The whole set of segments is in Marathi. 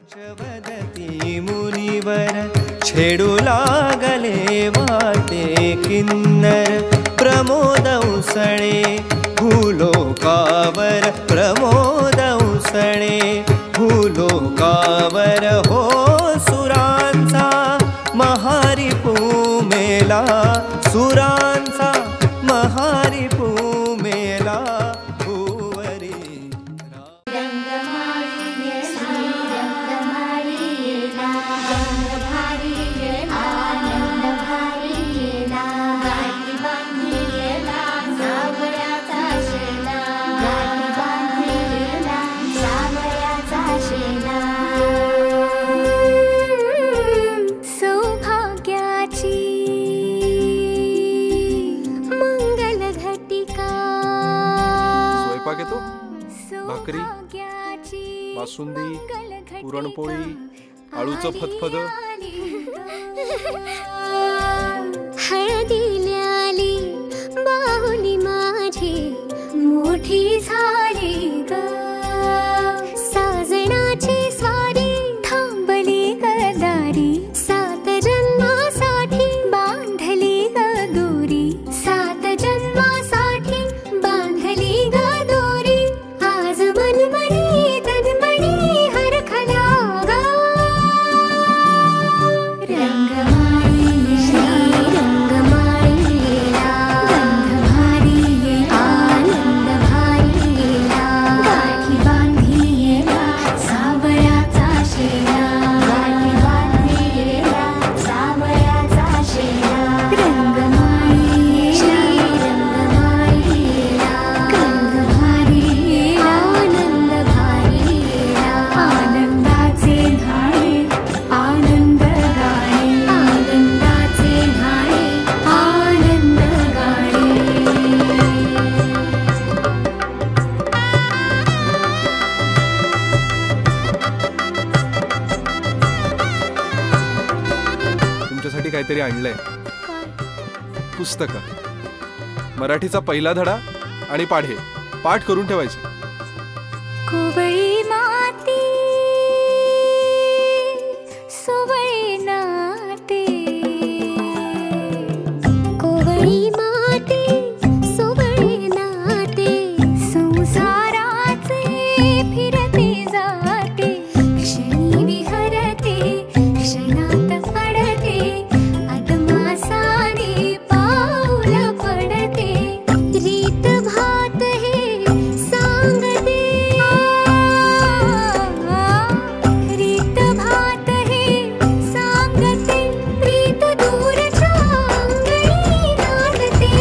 पंचवदती मुनिवर छेडू लागले वाटे किन्नर प्रमोद उसळे भूलोकावर प्रमोद उसळे भूलोकावर हो सुरांचा महारी मेला सुरांचा महारी मेला भुवरी भाकरी, बासुंदी, पुरणपोळी, आळूचं फतफद, हळदीला आली बाहुली माझी मोठी झाली ग साजणाची स्वारी थांबली गदारी सात जन्मासाठी बांधली ग दोरी सात जन्मासाठी बांधली ग दोरी आज मनमणी तनमणी हरखला ग रंगमाळी श्री रंगमाळी गंध भारी आनंद भारी गाठी बांधी सावळ्याचा शेला गाठी बांधी सावळ्याचा शेला रंगमाळी श्री रंगमाळी गंध भारी आनंद भारी आनंदाचे धाणे आनंद गाणे आनंदाचे धाणे आनंद गाणे तुमच्यासाठी काहीतरी आणलंय. पुस्तकं, मराठीचा पहिला धडा आणि पाढे पाठ करून ठेवायचे. कोवळी माती सोवळी नाते कोवळी माती सोवळी नाते संसाराचे फिरते जाते क्षणी विहरते क्षणात पडते अदमासाने पाऊल पडते रीत भात हे सांगते रीत भात हे सांगते प्रीत दूरच्या अंगणी नांदते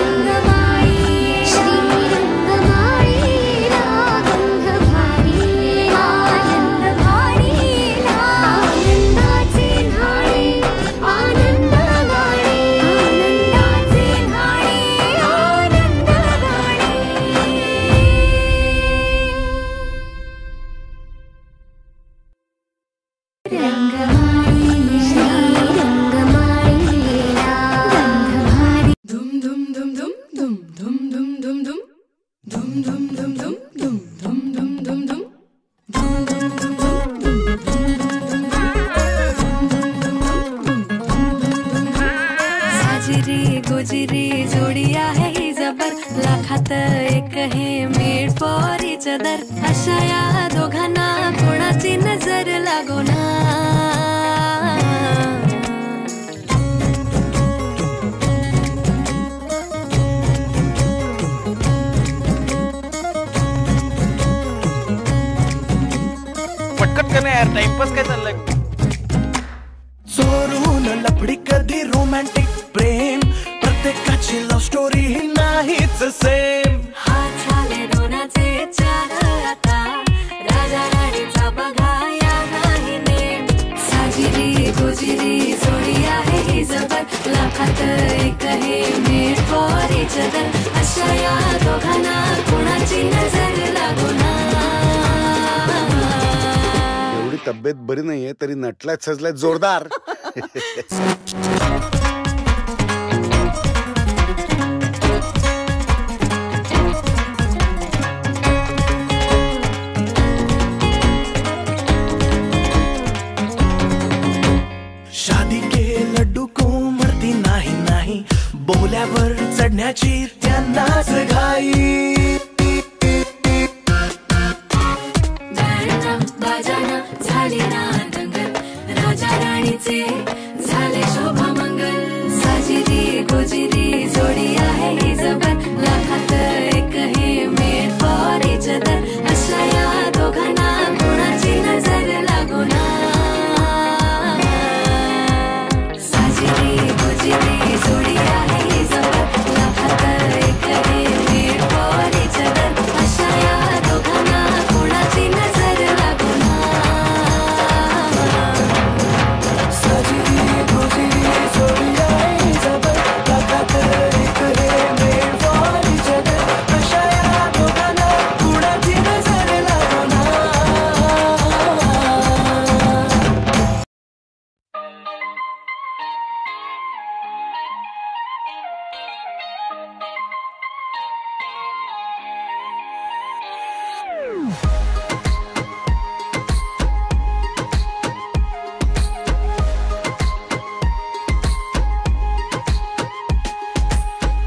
रंगमाळी श्री रंगमाळी गंध भारी आनंद भारी आनंदाचे न्हाणे आनंद गाणे आनंदाचे न्हाणे आनंद गाणे रंगमाळी श्री रंगमाळी गंध भारी धुम धुम धुम धुम धुम धुम धुम धुम धुम धुम धुम धुम धुम धुम धुम धुम धुम साजिरी गोजिरी जोडी आहे ही जबर लाखात एक हे मेड फॉर इच अदर अशा या दोघांना कोणाची नजर लागो ना पटकट का नाही यार टाइमपास काय चाललंय. चोरून लफडी कधी रोमॅन्टिक प्रेम प्रत्येकाची लव्ह स्टोरी नाहीच सेम हात झाले दोनाचे चार आता राजा राणीचा बघा या नाही नेम साजिरी गोजिरी जोडी आहे ही जबर लाखात एक हे मेड फॉर इच अदर अशा या दोघांना कोणाची नजर लागो ना तब्येत बरी नाहीये तरी नटलाय सजलाय जोरदार. शादी के लड्डू को मरती नाही नाही, बोल्यावर चढण्याची त्यांनाच घाई. बाजाना झाली ना दंगल, राजा राणीचे झाले शोभा मंगल. साजिरी गोजिरी जोडी आहे ही जबर, लाखात एक हे मेड फॉर इच अदर. अशा या दोघांना कोणाची नजर लागू ना. साजिरी गोजिरी जोडी आहे ही जबर, लाखात एक हे मेड फॉर इच अदर. अशा या दोघांना कोणाची नजर लागू ना. साजिरी गोजिरी जोडी आहे ही जबर, लाखात एक हे मेड फॉर इच अदर. अशा या दोघांना कोणाची नजर लागू ना.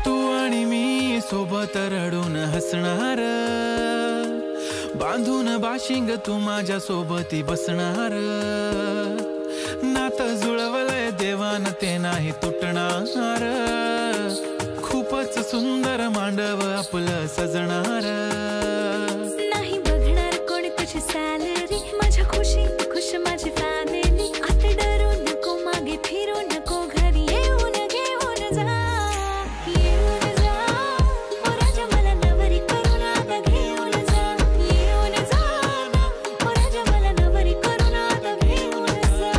तू आणि मी सोबत रडून हसणार, बांधून बाशिंग तू माझ्या सोबती बसणार. नातं जुळवलंय देवान ते नाही तुटणार. खूपच सुंदर मांडव आपलं सजणार. नाही बघणार कोणी तुझी सॅलरी, माझ्या खुशी खुश माझी फॅमिली. आता डरू नको मागे फिरू नको, घरी येऊन घेऊन जा. येऊन जा ओ राजा मला नवरी करून आता घेऊन जा. येऊन जा ओ राजा मला नवरी करून आता घेऊन जा.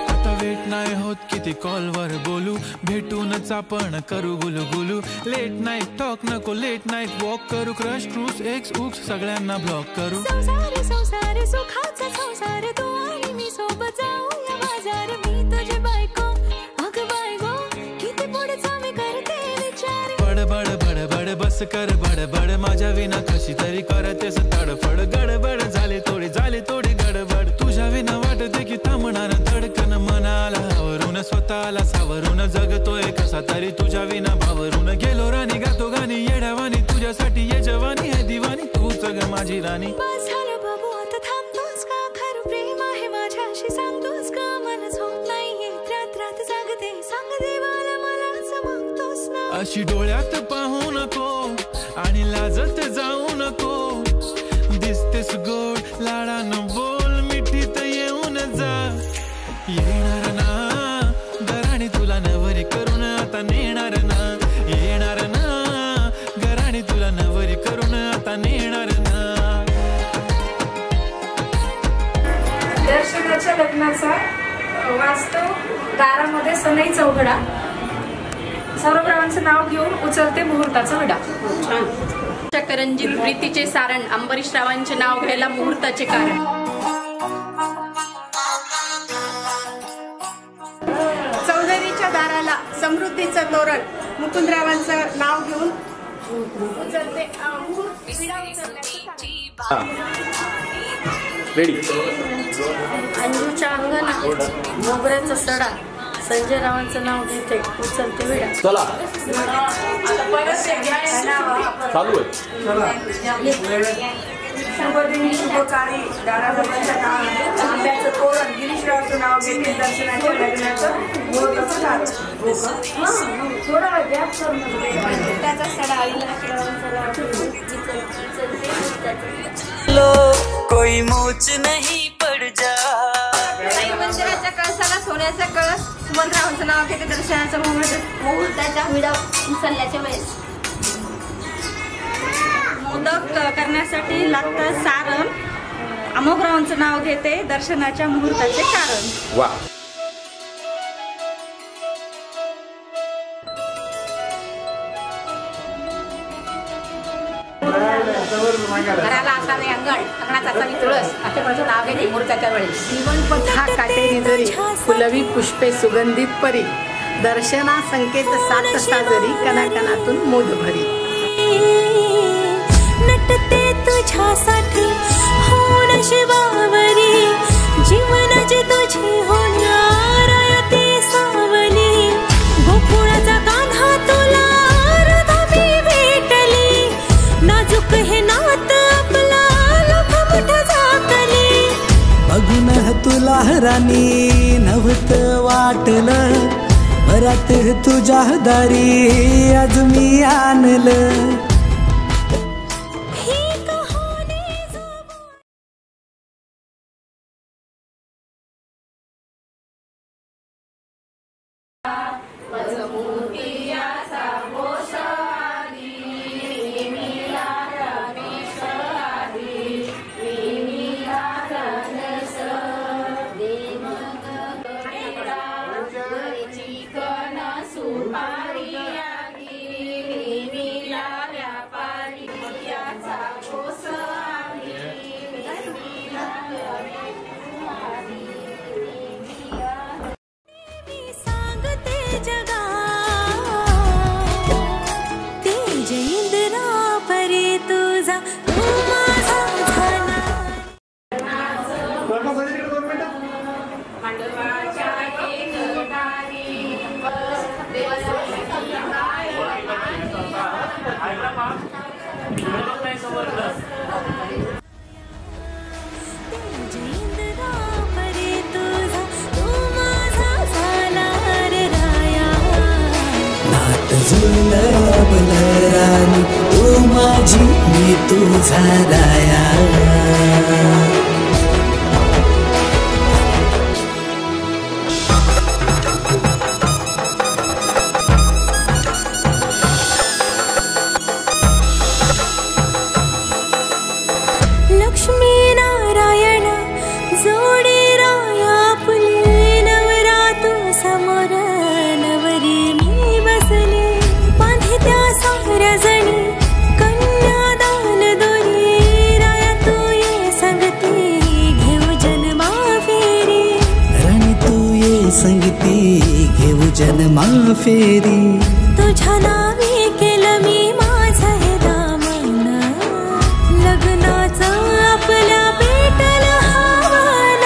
आता वेट नाही होत किती कॉलवर बोलू, भेटूनच आपण करू गुलगुलू. लेट नाईट टॉक नको, लेट नाईट वॉक करू. क्रश क्रूज एक्स उक्स सगळ्यांना ब्लॉक करू. संसार संसार सुखाचा संसार, तू आणि मी सोबत जाऊया बाजार. मी तुझी बायको अगं बायको, किती पुढचा मी करते विचार. बडबड बडबड बस कर बडबड, माझ्या विना कशी तरी करतेस तडफड. गडबड झाली थोडी गडबड, तुझ्या विना वाटते की थांबणार धडकन. मनाला आवरून स्वतःला सावरून जगतोय कसा तरी तुझ्या विना भावरून. गेलो राणी गातो गाणी येड्यावानी, तुझ्यासाठी ये जवानी आहे दिवानी. तूच ग माझी राणी. बस झालं बाबू आता थांबतोस का. खरं प्रेम आहे माझ्याशी सांगतोस का. मला झोप नाहीये रात रात जागते, सांग देवाला मला चमकतोस ना. अशी डोळ्यात पाहू नको आणि लाजत जाऊ नको. दिसतेस गोड लाडानं बोल, मिठीत येऊन जा. येणार ना घराणी तुला नवरी करून आता नेणार ना. येणार ना घराणी तुला नवरी करून आता नेणार ना. दर्शनाच्या लग्नाचा वास्तव दारामध्ये सनई चौघडा. सर्वप्रवांचं नाव घेऊन उचलते मुहूर्ताचा विडा. करंजीत प्रीतीचे सारण, अंबरीश रावांचे नाव घ्यायला मुहूर्ताचे कारण. चौधरीच्या दाराला समृद्धीचं तोरण, मुकुंदरावांचं नाव घेऊन उचलते विडा उचलण्याचं. रेडी. अंजूच्या अंगणात मोगऱ्याचा सडा, संजय रावांचं नाव घेते उचलते विडा. चला चालू आहे. शुभदिनी शुभकाळी दाराला आंब्याचं तोरण, गिरीशरावांचं नाव घेते दर्शनाच्या लग्नाचं मुहूर्ताचं कारण. थोडा गॅप त्याचा सडा कोई मोच नहीं पड़ जा. मंदिराच्या कळसाला सोन्याचा कळस, सुमंतरावांचं नाव घेते दर्शनाच्या मुहूर्ताच्या विडा उचलल्याच्या वेळेस. मोदक करण्यासाठी लागतं सारण, अमोघरावांचं नाव घेते दर्शनाच्या मुहूर्ताचे कारण. वा. घराला असावे अंगण, अंगणात असावी तुळस, असे माझं नाव घेते मुहूर्ताच्या वेळी. जीवनपथ हा काटेरी जरी, फुलवी पुष्पे सुगंधित परी, दर्शना संकेत सात साजरी, कणाकणातून मोद भरी. नटते तुझ्यासाठी होण शिवावरी, जीवनाची तुझी होणार ती सावली. गोकुळाचा कान्हा तुला रथावी भेटली, नाजूक हे नात आपला लख मुठ झाकली. बघून तुला राणी नव्हत वाटलं, बरात तुझ्या दारी आज मी आणलं. राणी तू माझी मी तुझा राया. लक्ष्मी नारायण जोडी राया फुले, नवरा तू समोर नवरी मी बसले. बांधे त्या साऱ्या जणी कन्यादान दोरी, राया तू ये संगती घेऊ जन्मा फेरी. राणी तू ये संगती घेऊ जन्मा फेरी. तुझ्या नावी केलं मी माझं हे दामन, लग्नाचं आपल्या पेटलं हवन.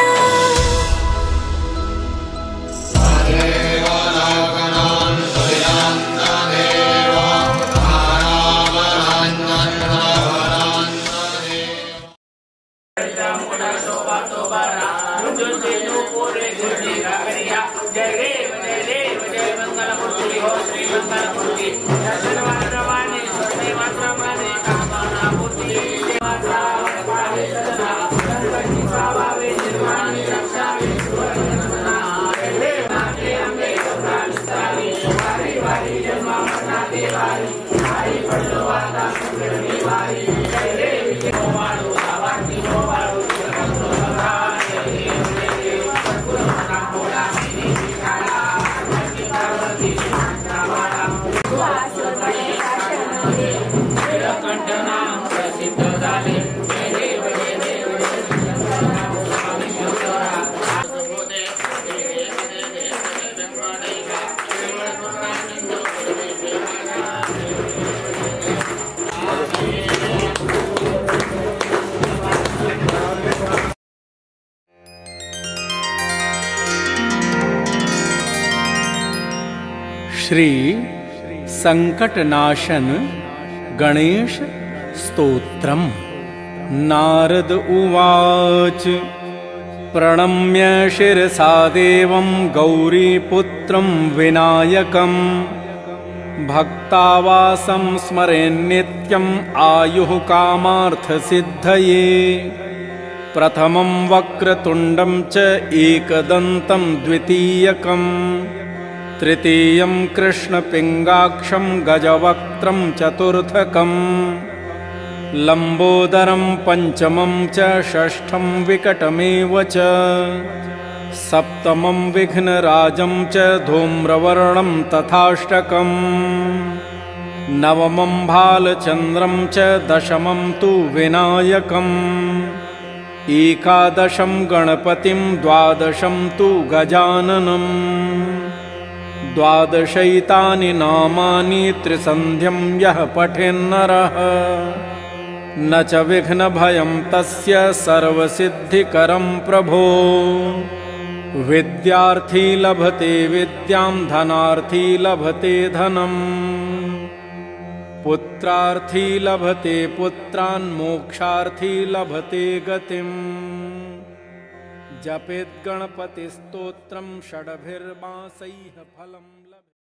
श्री संकटनाशन गणेश स्तोत्रम. नारद उवाच प्रणम्य शिरसा देवं गौरीपुत्रं विनायकं, भक्तावासं स्मरेन्नित्यम् आयुः कामार्थसिद्धये. प्रथमं वक्रतुण्डं च एकदन्तं द्वितीयकम्, तृतीयं कृष्णपिङ्गाक्षं गजवक्त्रं चतुर्थकम्, लम्बोदरं पंचमं च षष्ठं विकटमेव च, सप्तमं विघ्नराजं च धूम्रवर्णं तथाष्टकम्. नवमं भालचन्द्रं च दशमं तु विनायकम् एकादशं गणपतिं द्वादशं तु गजाननम् द्वादशैतानि नामानि त्रिसन्ध्यं यः पठेन्नरः न च विघ्नभयं तस्य सर्वसिद्धिकरं प्रभो विद्यार्थी लभते विद्यां धनार्थी लभते धनम् पुत्रार्थी लभते पुत्रान् मोक्षार्थी लभते गतिम् जपेत् गणपतिस्तोत्रं षड्भिर्मासैः फलम्।